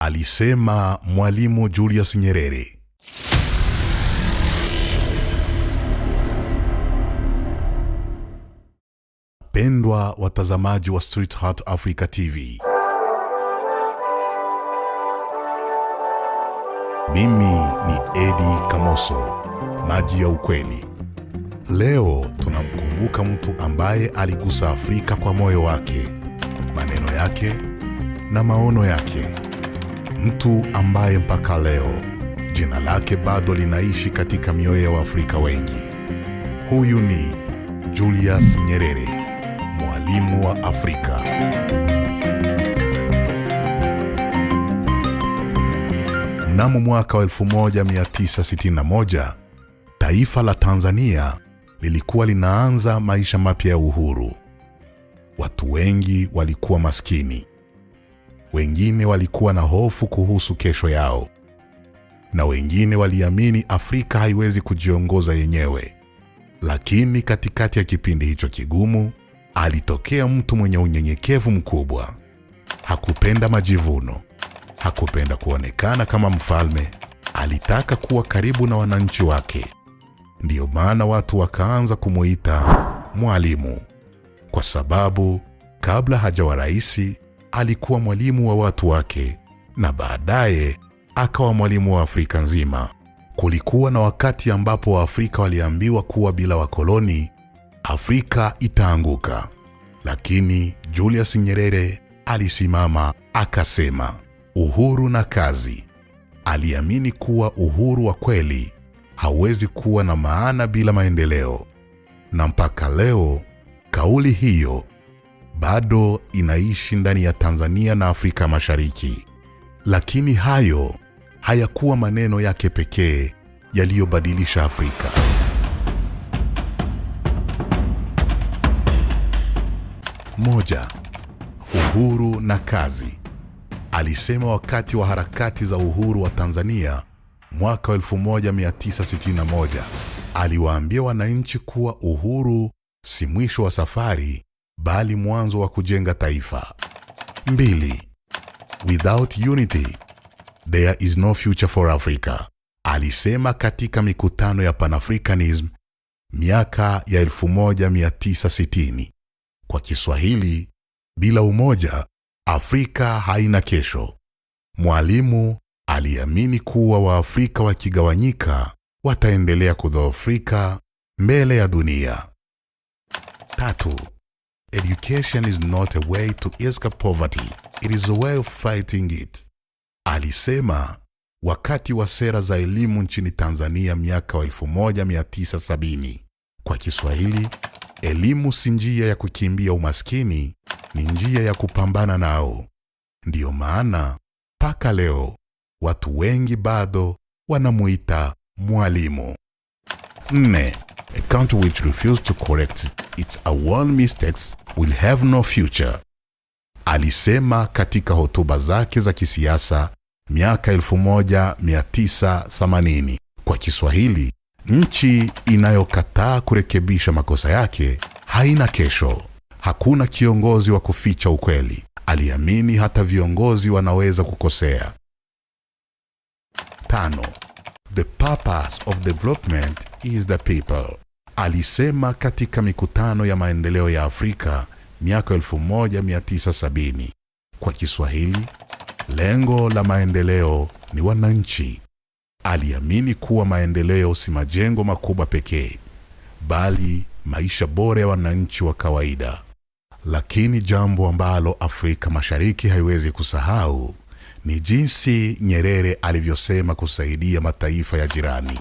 alisema Mwalimu Julius Nyerere. Pendwa watazamaji wa Street Heart Africa TV, mimi ni Eddie Kamoso, maji ya ukweli. Leo tunamkumbuka mtu ambaye aligusa Afrika kwa moyo wake, maneno yake na maono yake. Mtu ambaye mpaka leo jina lake bado linaishi katika mioyo ya Waafrika wengi. Huyu ni Julius Nyerere, mwalimu wa Afrika. Mnamo mwaka wa 1961, taifa la Tanzania lilikuwa linaanza maisha mapya ya uhuru. Watu wengi walikuwa maskini. Wengine walikuwa na hofu kuhusu kesho yao. Na wengine waliamini Afrika haiwezi kujiongoza yenyewe. Lakini katikati ya kipindi hicho kigumu, alitokea mtu mwenye unyenyekevu mkubwa. Hakupenda majivuno. Hakupenda kuonekana kama mfalme. Alitaka kuwa karibu na wananchi wake. Ndiyo maana watu wakaanza kumuita mwalimu. Kwa sababu kabla hajawa rais, alikuwa mwalimu wa watu wake, na baadaye akawa mwalimu wa Afrika nzima. Kulikuwa na wakati ambapo Waafrika waliambiwa kuwa bila wakoloni Afrika itaanguka. Lakini Julius Nyerere alisimama akasema, uhuru na kazi. Aliamini kuwa uhuru wa kweli hauwezi kuwa na maana bila maendeleo. Na mpaka leo kauli hiyo bado inaishi ndani ya Tanzania na Afrika Mashariki. Lakini hayo hayakuwa maneno yake pekee yaliyobadilisha Afrika. Moja, uhuru na kazi. Alisema wakati wa harakati za uhuru wa Tanzania mwaka 1961, aliwaambia wananchi kuwa uhuru si mwisho wa safari, bali mwanzo wa kujenga taifa. 2. Without unity, there is no future for Africa. Alisema katika mikutano ya Pan-Africanism miaka ya 1960. Kwa Kiswahili, bila umoja, Afrika haina kesho. Mwalimu aliamini kuwa Waafrika wakigawanyika, wataendelea kudhoofika mbele ya dunia. 3. Education is not a way to escape poverty. It is a way of fighting it. Alisema wakati wa sera za elimu nchini Tanzania miaka wa 1970. Kwa Kiswahili, elimu si njia ya kukimbia umaskini, ni njia ya kupambana nao. Ndiyo maana mpaka leo watu wengi bado wanamuita mwalimu. 4. A country which refuses to correct its own mistakes will have no future. Alisema katika hotuba zake za kisiasa miaka 1980. Kwa Kiswahili, nchi inayokataa kurekebisha makosa yake haina kesho. Hakuna kiongozi wa kuficha ukweli. Aliamini hata viongozi wanaweza kukosea. 5. The purpose of development is the people. Alisema katika mikutano ya maendeleo ya Afrika miaka 1970. Kwa Kiswahili, lengo la maendeleo ni wananchi. Aliamini kuwa maendeleo si majengo makubwa pekee, bali maisha bora ya wananchi wa kawaida. Lakini jambo ambalo Afrika Mashariki haiwezi kusahau ni jinsi Nyerere alivyosema kusaidia mataifa ya jirani.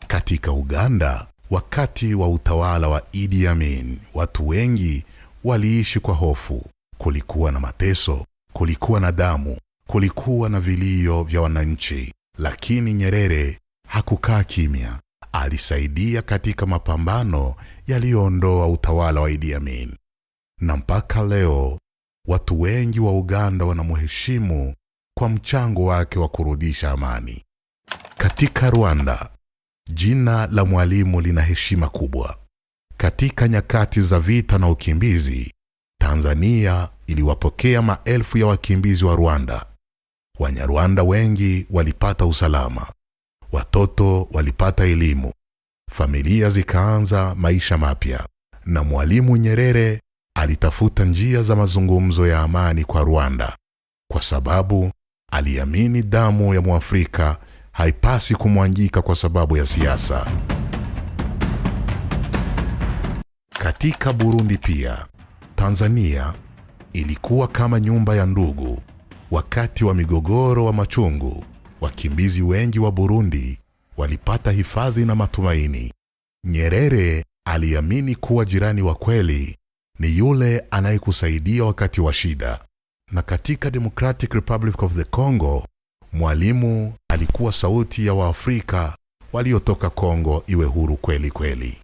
Katika Uganda, wakati wa utawala wa Idi Amin, watu wengi waliishi kwa hofu. Kulikuwa na mateso, kulikuwa na damu, kulikuwa na vilio vya wananchi. Lakini Nyerere hakukaa kimya. Alisaidia katika mapambano yaliyoondoa utawala wa Idi Amin. Na mpaka leo watu wengi wa Uganda wanamheshimu kwa mchango wake wa kurudisha amani. Katika Rwanda, jina la mwalimu lina heshima kubwa. Katika nyakati za vita na ukimbizi, Tanzania iliwapokea maelfu ya wakimbizi wa Rwanda. Wanyarwanda wengi walipata usalama, watoto walipata elimu, familia zikaanza maisha mapya, na Mwalimu Nyerere alitafuta njia za mazungumzo ya amani kwa Rwanda, kwa sababu aliamini damu ya Mwafrika haipasi kumwangika kwa sababu ya siasa. Katika Burundi pia, Tanzania ilikuwa kama nyumba ya ndugu. Wakati wa migogoro wa machungu, wakimbizi wengi wa Burundi walipata hifadhi na matumaini. Nyerere aliamini kuwa jirani wa kweli ni yule anayekusaidia wakati wa shida. Na katika Democratic Republic of the Congo, Mwalimu alikuwa sauti ya Waafrika waliotoka Kongo iwe huru kweli kweli.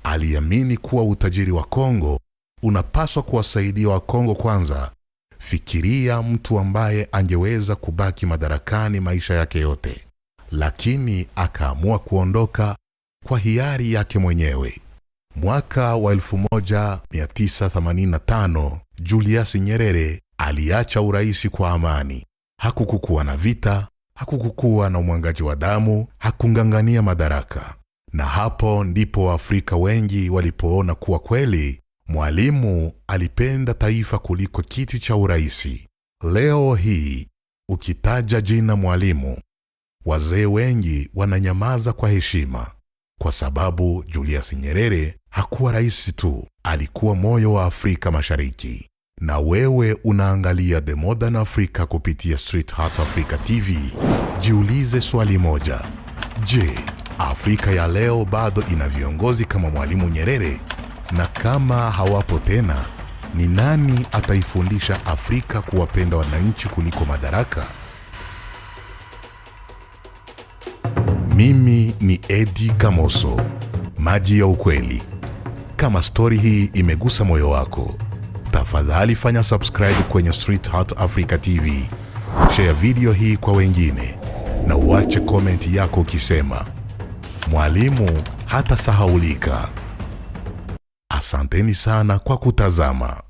Aliamini kuwa utajiri wa Kongo unapaswa kuwasaidia wa Kongo kwanza. Fikiria mtu ambaye angeweza kubaki madarakani maisha yake yote, lakini akaamua kuondoka kwa hiari yake mwenyewe. Mwaka wa 1985, Julius Nyerere aliacha uraisi kwa amani. Hakukuwa na vita, hakukuwa na umwangaji wa damu, hakungangania madaraka. Na hapo ndipo Waafrika wengi walipoona kuwa kweli Mwalimu alipenda taifa kuliko kiti cha uraisi. Leo hii ukitaja jina Mwalimu, wazee wengi wananyamaza kwa heshima, kwa sababu Julius Nyerere hakuwa rais tu, alikuwa moyo wa Afrika Mashariki. Na wewe unaangalia The Modern Africa kupitia Street Heart Africa TV. Jiulize swali moja: je, Afrika ya leo bado ina viongozi kama Mwalimu Nyerere? Na kama hawapo tena, ni nani ataifundisha Afrika kuwapenda wananchi kuliko madaraka? Mimi ni Eddie Kamoso, Maji ya Ukweli. Kama story hii imegusa moyo wako, tafadhali fanya subscribe kwenye Street Heart Africa TV. Share video hii kwa wengine na uache comment yako ukisema Mwalimu hatasahaulika. Asanteni sana kwa kutazama.